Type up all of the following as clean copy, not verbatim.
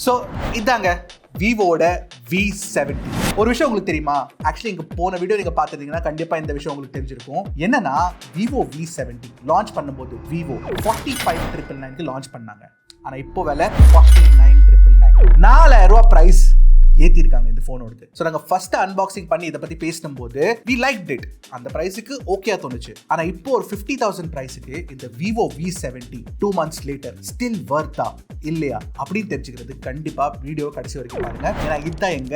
So இதாங்க விவோட V70. ஒரு விஷயம் உங்களுக்கு தெரியுமா? ஆக்சுவலி இங்கே போன வீடியோ நீங்கள் பார்த்துருந்தீங்கன்னா கண்டிப்பாக இந்த விஷயம் உங்களுக்கு தெரிஞ்சிருக்கும். என்னன்னா விவோ V70 லான்ச் பண்ணும்போது விவோ 45,999 லான்ச் பண்ணாங்க. ஆனால் இப்போ விலை 49,999. 4,000 ரூபா ப்ரைஸ் ஏற்றிருக்காங்க இந்த ஃபோனோடது. ஸோ நாங்கள் ஃபர்ஸ்ட் அன்பாக்சிங் பண்ணி இதை பற்றி பேசும்போது வி லைக் இட். அந்த ப்ரைஸுக்கு ஓகேயா தோணுச்சு. ஆனால் இப்போ ஒரு 50,000 ப்ரைஸுக்கு இந்த Vivo V70 2 months later still வர்த்தா இல்லையா அப்படின்னு தெரிஞ்சுக்கிறது கண்டிப்பாக வீடியோ கடைசி வரைக்கும் பாருங்க. ஏன்னா இதுதான் எங்க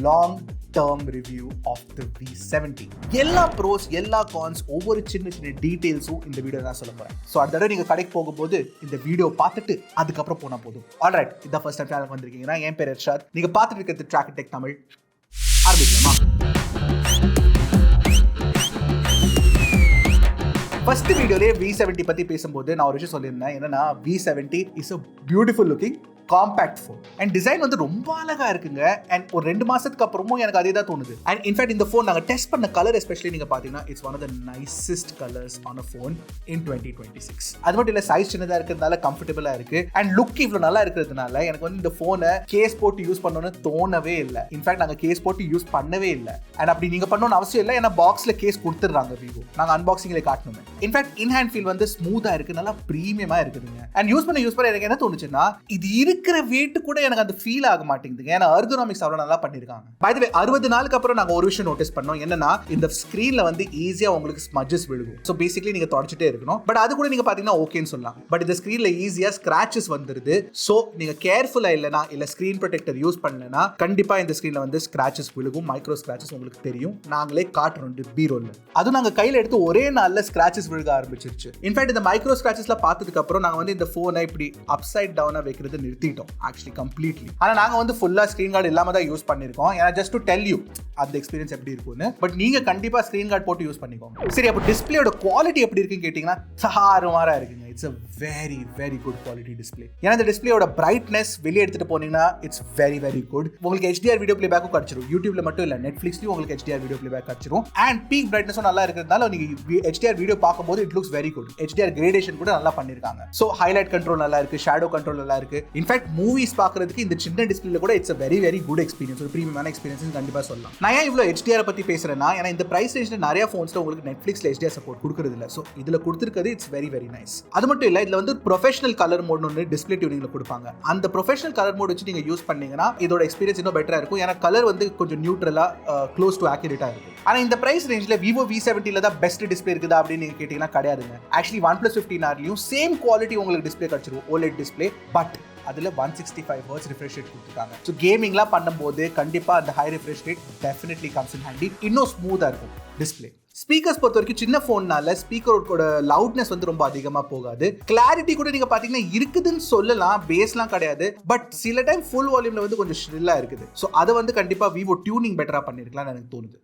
long term review of the V70. எல்லா ப்ரோஸ் எல்லா கான்ஸ் ஒவ்வொரு சின்ன சின்ன டீடைல்ஸும் இந்த வீடியோ தான் சொல்ல போறேன். ஸோ அந்த தடவை நீங்கள் கடைக்கு போகும்போது இந்த வீடியோ பார்த்துட்டு அதுக்கப்புறம் போனால் போதும். ஆல்ரைட், இதான் ஃபர்ஸ்ட் டைம் சேனல் வந்திருக்கீங்கன்னா என் பேர் ஹர்ஷாத். நீங்கள் பார்த்துட்டு இருக்கிறது Trakin Tech தமிழ். ஆரம்பிக்கலாமா? ஃபர்ஸ்ட் வீடியோலேயே V70 பற்றி பேசும்போது நான் ஒரு விஷயம் சொல்லியிருந்தேன். என்னன்னா V70 is a beautiful looking compact phone and design வந்து ரொம்ப அழகா இருக்குங்க. அண்ட் ஒரு 2 மாசத்துக்கு அப்புறமும் எனக்கு அதே தான் தோணுது. அண்ட் இன்ஃபேக்ட் இந்த ஃபோன் நாங்கள் டெஸ்ட் பண்ண கலர் எஸ்பெஷலி நீங்கள் பார்த்தீங்கன்னா it's one of the nicest colours on a phone in 2026. அது மட்டும் இல்லை, சைஸ் சின்னதாக இருக்கிறதுனால கம்ஃபர்டபுளாக இருக்கு அண்ட் லுக் இவ்வளோ நல்லா இருக்கிறதுனால எனக்கு வந்து இந்த ஃபோனை கேஸ் போட்டு யூஸ் பண்ணணும்னு தோணவே இல்லை. இன்ஃபேக்ட் நாங்கள் கேஸ் போட்டு யூஸ் பண்ணவே இல்லை. அண்ட் அப்படி நீங்கள் பண்ணணும்னு அவசியம் இல்லை, ஏன்னா பாக்ஸில் கேஸ் கொடுத்துட்றாங்க விவோ. நாங்கள் அன்பாக்சிங்கில் காட்டணுமே. இன்ஃபேக்ட் இன் ஹேண்ட் ஃபீல் வந்து ஸ்மூத்தாக இருக்குது, நல்லா ப்ரீமியமாக இருக்குதுங்க. அண்ட் யூஸ் பண்ண எனக்கு என்ன தோணுச்சுன்னா, இது இருக்கிற வெயிட் கூட எனக்கு அந்த ஃபீல் ஆக மாட்டேங்குதுங்க. ஏன்னா எர்கோனாமிக்ஸ் அவ்வளோ நல்லா பண்ணியிருக்காங்க. பை தி வே 60 நாளுக்கு அப்புறம் நாங்கள் ஒரு விஷயம் நோட்டீஸ் பண்ணோம். என்னன்னா இந்த ஸ்க்ரீன்ல வந்து ஈஸியா உங்களுக்கு ஸ்மட்ஜஸ் விழுகும். ஸோ பேசிக்கலி நீங்க தொடச்சிட்டே இருக்கணும். பட் அது கூட நீங்க பாத்தீங்கன்னா ஓகேன்னு சொல்லலாம். பட் இந்த ஸ்க்ரீன்ல ஈஸியா ஸ்கிராச்சஸ் வந்துருது. ஸோ நீங்க கேர்ஃபுல்லா இல்லைனா இல்ல ஸ்க்ரீன் ப்ரொடெக்டர் யூஸ் பண்ணலனா கண்டிப்பா இந்த ஸ்க்ரீன்ல வந்து ஸ்கிராச்சஸ் விழுகும். மைக்ரோ ஸ்கிராச்சஸ் உங்களுக்கு தெரியும். நாங்களே காட்டுறோம் பீரோல. அதுவும் நாங்க கையில எடுத்து ஒரே நாள்ல ஸ்கிராச்சஸ் விழுக ஆரம்பிச்சிருச்சு. இன்ஃபேக்ட் இந்த மைக்ரோ ஸ்கிராச்சஸ்ல பார்த்ததுக்கு அப்புறம் நாங்க வந்து இந்த போனை இப்படி அப்சைட் டவுனா வைக்கிறது நிறுத்திட்டோம். Actually completely. ஆனா நாங்க வந்து ஃபுல்லா ஸ்கிரீன் கார்டு இல்லாம தான் யூஸ் பண்ணிருக்கோம். ஏன்னா ஜஸ்ட் டு டெல் யூ அந்த எக்ஸ்பீரியன்ஸ் எப்படி இருக்கும்னு. பட் நீங்க கண்டிப்பா ஸ்கிரீன் கார்டு போட்டு யூஸ் பண்ணிக்கோங்க. சரி, அப்போ டிஸ்பிளேயோட குவாலிட்டி எப்படி இருக்குன்னு கேட்டீங்கன்னா தாறுமாறா இருக்குங்க. It's a very very good quality display. ஏன்னா இந்த டிஸ்பிளேயோட பிரைட்னஸ் வெளியே எடுத்துட்டு போனீங்கன்னா இட்ஸ் very very good. உங்களுக்கு HDR வீடியோ பிளேபேக்கும் கிடைச்சிரும். யூடியூப்ல மட்டும் இல்ல, நெட்ஃபிளிக்ஸ்லயும் உங்களுக்கு HDR வீடியோ பிளேபேக் கிடைச்சிரும். அண்ட் பீக் பிரைட்னஸும் நல்லா இருக்கிறதுனால நீங்க HDR வீடியோ பார்க்கும்போது it looks very good. HDR gradation கூட நல்லா பண்ணிருக்காங்க. ஸோ ஹைலைட் கண்ட்ரோல் நல்லா இருக்கு, ஷேடோ கண்ட்ரோல் நல்லா இருக்கு. இன்ஃபேக்ட் மூவிஸ் பார்க்கறதுக்கு இந்த சின்ன டிஸ்பிளேல கூட it's a very very good experience. ஒரு பிரீமியமான எக்ஸ்பீரியன்ஸ் கண்டிப்பா சொல்லலாம். நான் ஏன் இவ்வளவு HDR பத்தி பேசுறேன்னா, ஏன்னா இந்த பிரைஸ் ரேஞ்ச்ல நிறைய போன்ஸ்ல உங்களுக்கு நெட்ஃபிளிக்ஸ்ல HDR சப்போர்ட் கொடுக்கறது இல்ல. ஸோ இதுல கொடுத்திருக்கிறது இட்ஸ் வெரி வெரி நைஸ். அது மட்டும் இல்ல, இதுல வந்து ப்ரொஃபஷனல் கலர் மோட் ஒன்று டிஸ்பிளே டியூனிங்ல கொடுப்பாங்க. அந்த ப்ரொஃபஷனல் கலர் மோட் வச்சு நீங்க யூஸ் பண்ணீங்கன்னா இதோட எக்ஸ்பீரியன்ஸ் இன்னும் பெட்டரா இருக்கும். ஏன்னா கலர் வந்து கொஞ்சம் நியூட்ரலா க்ளோஸ் டு ஆக்யூரேட்டா இருக்கும். ஆனா இந்த பிரைஸ் ரேஞ்ச்ல விவோ V70 தான் பெஸ்ட் டிஸ்பிளே இருக்குதா அப்படின்னு நீங்க கேட்டீங்கன்னா கிடையாதுங்க. ஆக்சுவலி OnePlus 15Rலயும் சேம் குவாலிட்டி உங்களுக்கு டிஸ்பிளே கிடைச்சிரும், OLED டிஸ்பிளே. பட் அதுல 165 Hz ரிஃப்ரெஷ் ரேட் கொடுத்துருக்காங்க. ஸோ கேமிங்லாம் பண்ணும்போது கண்டிப்பா அந்த high refresh rate definitely comes in handy. இன்னும் ஸ்மூத்தா இருக்கும் டிஸ்பிளே. ஸ்பீக்கர்ஸ் பொறுத்த வரைக்கும் சின்ன ஃபோன்னால ஸ்பீக்கரோட லவுட்னஸ் வந்து ரொம்ப அதிகமா போகாது. கிளாரிட்டி கூட நீங்க பாத்தீங்கன்னா இருக்குதுன்னு சொல்லலாம், பேஸ்லாம் கிடையாது. பட் சில டைம் ஃபுல் வால்யூம்ல வந்து கொஞ்சம் ஷ்ரில்லா இருக்குது. ஸோ அதை வந்து கண்டிப்பா விவோ டியூனிங் பெட்டரா பண்ணிருக்கலாம்னு எனக்கு தோணுது.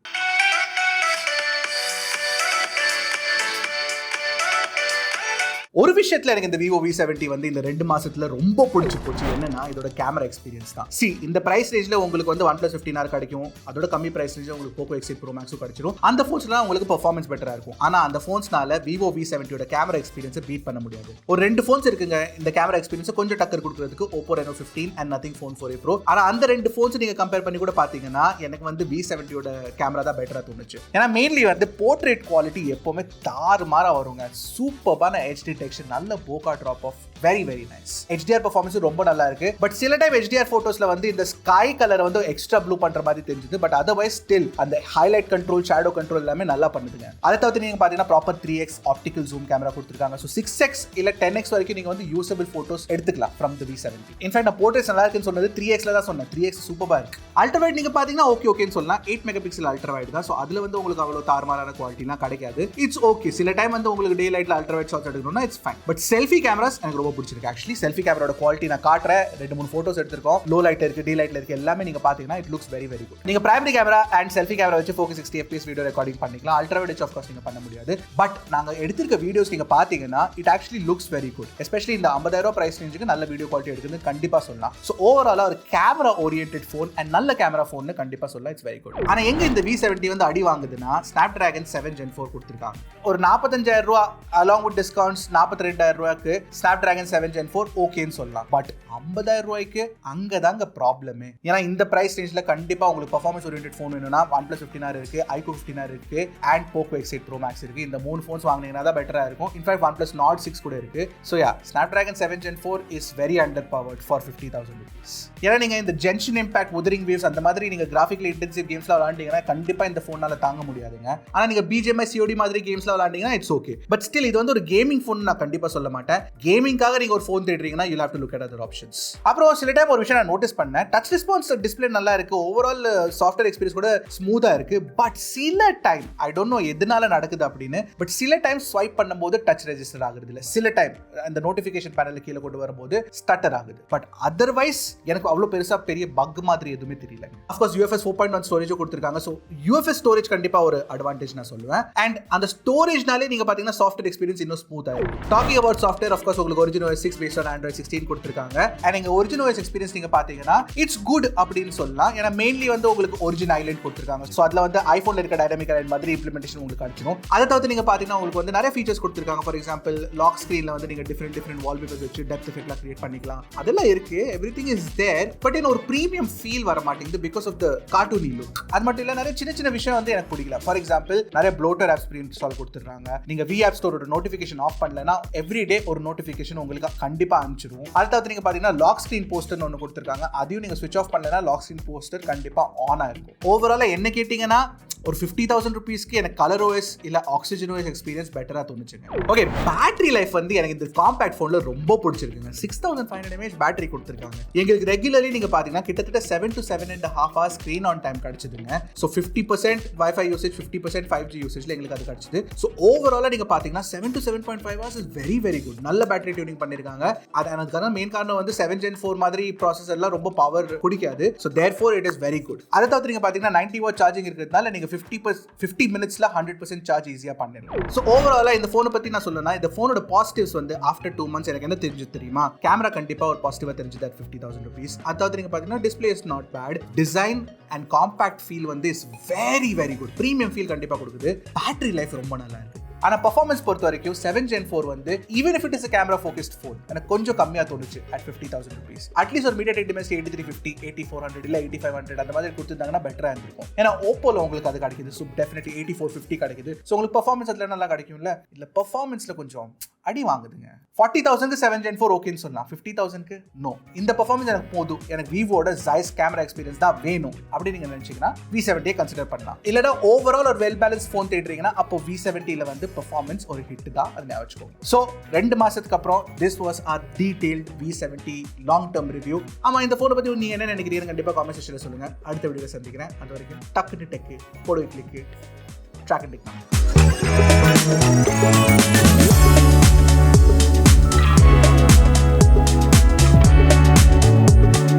ஒரு விஷயத்துல எனக்கு இந்த விவோ V70 வந்து இந்த 2 மாசத்துல ரொம்ப பிடிச்சி போச்சு. என்னன்னா இதோட கேமரா எக்ஸ்பீரியன்ஸ் தான். இந்த பிரைஸ் ரேஞ்ச்ல உங்களுக்கு வந்து OnePlus 15R கிடைக்கும். அதோட கம்மி பிரைஸ் ரேஞ்ச்ல உங்களுக்கு Poco X8 Pro Max கிடைச்சிரும். அந்த போன்ஸ்லாம் உங்களுக்கு பெர்ஃபார்மன்ஸ் பெட்டரா இருக்கும். ஆனா அந்த போன்ஸ்னால விவோ V70 ஓட கேமரா எக்ஸ்பீரியன்ஸை பீட் பண்ண முடியாது. ஒரு 2 போன்ஸ் இருக்குங்க இந்த கேமரா எக்ஸ்பீரியன்ஸ் கொஞ்சம் டக்கர் கொடுக்கிறதுக்கு, Oppo Reno 15 and Nothing Phone 4a Pro. ஆனா அந்த 2 போன்ஸ் நீங்க கம்பேர் பண்ணி கூட பாத்தீங்கன்னா எனக்கு வந்து V70 ஓட கேமரா தான் பெட்டரா தோணுச்சு. ஏன்னா மெயின்லி வந்து போர்ட்ரேட் குவாலிட்டி எப்பவுமே தாறுமாறா வருங்க. சூப்பரான HD நல்ல bokeh drop off very very nice. HDR performance ரொம்ப நல்லா இருக்கு. பட் சில டைம் HDR போட்டோஸ்ல வந்து இந்த ஸ்கை கலர் வந்து எக்ஸ்ட்ரா ப்ளூ பண்ற மாதிரி தெரிஞ்சது. பட் அதர்வைஸ் ஸ்டில் அந்த ஹைலைட் கண்ட்ரோல், ஷேடோ கண்ட்ரோல் எல்லாமே நல்லா பண்ணுதுங்க. அதை தவிர்த்து நீங்க பாத்தீங்கன்னா proper 3x optical zoom camera கொடுத்துருக்காங்க. ஸோ 6x இல்ல 10x வரைக்கும் நீங்க வந்து யூசபிள் போட்டோஸ் எடுத்துக்கலாம் ஃப்ரம் தி V70. இன்ஃபேக்ட் நான் போர்ட்ரேட்ஸ் நல்லா இருக்குன்னு சொன்னது 3xல தான் சொன்னேன். 3x சூப்பரா இருக்கு. அல்ட்ரா வைட் நீங்க பாத்தீங்கன்னா ஓகேன்னு சொல்லலாம். 8 மெகாபிக்சல் அல்ட்ரா வைட் தான். ஸோ அதுல வந்து உங்களுக்கு அவ்வளவு தாறுமாறான குவாலிட்டிலாம் கிடைக்காது. It's okay. சில டைம் வந்து உங்களுக்கு டே லைட்ல அல்ட்ரா வைட் ஷாட்ஸ் எடுக்கணும்னா it's fine. But selfie cameras எனக்கு ரொம்ப பிடிச்சிருக்கு. ஆக்சுவலி செல்ஃபி கேமராவோட குவாலிட்டி நான் காட்டுறேன். 2-3 போட்டோஸ் எடுத்திருக்கோம். லோ லைட் இருக்கு, டே லைட்ல இருக்கு, எல்லாமே நீங்க பாத்தீங்கன்னா it looks very very good. நீங்க primary camera and selfie camera வச்சு 4K 60 FPS வீடியோ ரெக்கார்டிங் பண்ணிக்கலாம். அல்ட்ரா வைட் ஆஃப் கோர்ஸ் நீங்க பண்ண முடியாது. பட் நாங்க எடுத்திருக்க வீடியோஸ் நீங்க பாத்தீங்கன்னா it actually looks very good. Especially இந்த 50,000 பிரைஸ் ரேஞ்சுக்கு நல்ல வீடியோ குவாலிட்டி எடுக்குது கண்டிப்பா சொல்லலாம். ஸோ ஓவராலா ஒரு கேமரா ஓரியன்டட் ஃபோன் அண்ட் நல்ல கேமரா ஃபோன் கண்டிப்பா சொல்லலாம். It's very good. ஆனா எங்க இந்த V70 வந்து அடி வாங்குதுன்னா Snapdragon 7 Gen 4 கொடுத்துருக்காங்க. ஒரு 45,000 ரூபா அலாங் வித் டிஸ்கவுண்ட்ஸ் 42,000 ரூபாய்க்கு Snapdragon 7 Gen 4 ஓகேன்னு சொல்லலாம். பட் 50,000 ரூபாய்க்கு அங்கதாங்க ப்ராப்ளமே. ஏன்னா இந்த பிரைஸ் ரேஞ்ச்ல கண்டிப்பா உங்களுக்கு பெர்ஃபார்மன்ஸ் ஓரியன்டட் ஃபோன் வேணும்னா OnePlus 15R இருக்கு, iQOO 15R இருக்கு, and Poco X8 Pro Max இருக்கு. இந்த 3 ஃபோன்ஸ் வாங்குனீங்கன்னா தான் பெட்டரா இருக்கும். இன்ஃபேக்ட் OnePlus Nord 6 கூட இருக்கு. So Snapdragon 7 Gen 4 is very underpowered for 50,000 rupees. ஏன்னா நீங்க இந்த ஜென்ஷன் இம்பாக்ட், உதரிங் வேவ்ஸ் அந்த மாதிரி நீங்க கிராஃபிக்கலி இன்டென்சிவ் கேம்ஸ்ல விளையாண்டீங்கன்னா கண்டிப்பா இந்த ஃபோனால தாங்க முடியாதுங்க. ஆனா நீங்க BGMI COD மாதிரி கேம்ஸ்ல விளையாண்டீங்கன்னா இட்ஸ் ஓகே. பட் ஸ்டில் இது வந்து ஒரு கேமிங் ஃபோன் நான் கண்டிப்பா சொல்ல மாட்டேன். கேமிங்காக நீங்க ஒரு phone தேடுறீங்கன்னா you'll have to look at other options. அப்புறம் சில டைம் ஒரு விஷயம் நான் நோட்டீஸ் பண்ணேன். டச் ரெஸ்பான்ஸ் டிஸ்ப்ளே நல்லா இருக்கு, ஓவரால் சாஃப்ட்வேர் எக்ஸ்பீரியன்ஸ் கூட ஸ்மூத்தா இருக்கு. பட் சில டைம் ஐ டோன்ட் நோ எதனால நடக்குது அப்படின்னு, பட் சில டைம் ஸ்வைப் பண்ணும்போது டச் ரெஜிஸ்டர் ஆகுது இல்ல, சில டைம் அந்த நோட்டிஃபிகேஷன் பேனல் கீழே கொண்டு வரும்போது ஸ்டட்டர் ஆகுது. பட் அதர்வைஸ் எனக்கு அவ்வளவு பெரிய பக் மாதிரி எதுவுமே தெரியல. ஆஃப் கோர்ஸ் UFS 4.1 ஸ்டோரேஜ் கொடுத்திருக்காங்க. சோ UFS ஸ்டோரேஜ் கண்டிப்பா ஒரு அட்வான்டேஜ் நான் சொல்லுவேன். அண்ட் அந்த ஸ்டோரேஜ்னாலே நீங்க பாத்தீங்கன்னா சாஃப்ட்வேர் எக்ஸ்பீரியன்ஸ் இன்னும் ஸ்மூத்தா இருக்கும். Talking about software, of course உங்களுக்கு Origin OS 6 based on Android 16 கொடுத்திருக்காங்க. அண்ட் நீங்க Origin OS எக்ஸ்பீரியன்ஸ் நீங்க பாத்தீங்கன்னா இட்ஸ் குட் அப்படின்னு சொல்லலாம். ஏன்னா மெயின்லி வந்து உங்களுக்கு Origin Island கொடுத்திருக்காங்க. சோ அதுல வந்து ஐபோன்ல இருக்க டைனமிக் ஐலண்ட் மாதிரி இம்ப்ளிமெண்டேஷன் உங்களுக்கு கிடைச்சிடும். அதை தவிர்த்து நீங்க பாத்தீங்கன்னா உங்களுக்கு வந்து நிறைய ஃபீச்சர்ஸ் கொடுத்திருக்காங்க. ஃபார் எக்ஸாம்பிள் லாக் ஸ்கிரீன்ல வந்து நீங்க டிஃபரெண்ட் வால்பேப்பர்ஸ் வச்சு டெப்த் எஃபெக்ட்லாம் கிரியேட் பண்ணிக்கலாம். அதெல்லாம் இருக்கு, எவ்ரிதிங் இஸ் தேர். பட் ஒரு பிரீமியம் ஃபீல் வர மாட்டேங்குது பிகாஸ் ஆஃப் த கார்ட்டூனி லுக். அது மட்டும் இல்ல, நிறைய சின்ன விஷயம் வந்து எனக்கு பிடிக்கல. ஃபார் எக்ஸாம்பிள் நிறைய ப்ளோட்டர் ஆப்ஸ் ப்ரீ இன்ஸ்டால் கொடுத்துறாங்க. நீங்க V App Store notification off பண்ணலனா எவ்ரிடே ஒரு நோட்டிஃபிகேஷன் உங்களுக்கு கண்டிப்பா அனுப்பிச்சிடும். அடுத்து நீங்க பாத்தீங்கன்னா லாக் ஸ்கிரீன் போஸ்டர்னு ஒன்று கொடுத்துருக்காங்க. அதையும் நீங்க ஸ்விட்ச் ஆஃப் பண்ணலனா லாக் ஸ்கிரீன் போஸ்டர் கண்டிப்பா ஆன் ஆயிருக்கும். ஓவராலா என்ன கேட்டீங்கன்னா ஒரு 50,000 rupeesக்கு எனக்கு கலர் OS இல்ல ஆக்சிஜன் OS எக்ஸ்பீரியன்ஸ் பெட்டரா தோணுச்சுங்க. ஓகே, பேட்டரி லைஃப் வந்து எனக்கு இந்த காம்பாக்ட் ஃபோன்ல ரொம்ப பிடிச்சிருக்குங்க. 6500 mAh பேட்டரி கொடுத்துருக்காங்க. எங்களுக்கு ரெகுலர்லி நீங்க பாத்தீங்கன்னா கிட்டத்தட்ட 7 to 7.5 hours screen on time கிடைச்சதுங்க. ஸோ 50% வைஃபை யூசேஜ், 50% 5G யூசேஜ்ல எங்களுக்கு அது கிடைச்சது. ஸோ ஓவராலா நீங்க பாத்தீங்கன்னா 7 to 7.5 hours is very good. நல்ல பேட்டரி டியூனிங் பண்ணிருக்காங்க. அதுக்கான மெயின் காரணம் வந்து 7 Gen 4 மாதிரி ப்ராசஸர்லாம் ரொம்ப பவர் குடிக்காது. So therefore it is very good. அதை தவிர்த்து நீங்க பாத்தீங்கன்னா 90 வாட் சார்ஜிங் இருக்கிறதுனால நீங்க 50 மினிட்ஸ்ல 100% சார்ஜ் ஈஸியா பண்ணிடலாம். ஸோ ஓவராலா இந்த ஃபோனை பத்தி நான் சொல்லணும்னா, இந்த ஃபோனோட பாசிட்டிவ்ஸ் வந்து ஆஃப்டர் 2 months எனக்கு என்ன தெரிஞ்சு தெரியுமா? கேமரா கண்டிப்பா ஒரு பாசிட்டிவா தெரிஞ்சது at 50,000 rupees. அதாவது நீங்க பாத்தீங்கன்னா display is not bad. Design and compact feel வந்து is very good. Premium feel கண்டிப்பா கொடுக்குது. பேட்டரி லைஃப் ரொம்ப நல்லா இருக்கு. ஆனா பெர்ஃபார்மன்ஸ் பொறுத்த வரைக்கும் 7 Gen 4 வந்து even if it is a camera focused phone எனக்கு கொஞ்சம் கம்மியா தோணுச்சு at 50,000 rupees. அட்லீஸ்ட் ஒரு MediaTek Dimensity 8350, 8400 இல்ல 8500 அந்த மாதிரி கொடுத்திருந்தாங்கன்னா பெட்டரா இருந்திருக்கும். ஏன்னா ஓப்போல உங்களுக்கு அது கிடைக்குது. ஸோ டெஃபினெட்லி 8450 கிடைக்குது. ஸோ உங்களுக்கு பெர்ஃபார்மன்ஸ் அதுல நல்லா கிடைக்கும்ல. இல்ல பெர்ஃபார்மன்ஸ்ல கொஞ்சம் அடி வாங்குதுங்க. 40,000க்கு 7 Gen 4 ஓகேன்னு சொல்லலாம். 50,000க்கு நோ. இந்த பெர்ஃபார்மன்ஸ் எனக்கு போதும், எனக்கு விவோட Zeiss கேமரா எக்ஸ்பீரியன்ஸ் தான் வேணும் அப்படின்னு நீங்க நினைச்சீங்கன்னா V70 கன்சிடர் பண்ணலாம். இல்லனா ஓவரால் ஒரு வெல் பேலன்ஸ் ஃபோன் தேடுறீங்கன்னா அப்போ V70ல வந்து பெர்ஃபார்மன்ஸ் ஒரு ஹிட் தான், அது ஞாபகம் வச்சுக்கோங்க. ஸோ 2 மாசத்துக்கு அப்புறம் this was our detailed V70 long term review. ஆமா, இந்த ஃபோனை பத்தி நீங்க என்ன நினைக்கிறீங்க கண்டிப்பா காமெண்ட் செக்ஷன்ல சொல்லுங்க. அடுத்த வீடியோல சந்திக்கிறேன். அது வரைக்கும் டக்குனு டெக் போடு கிளிக் Trakin.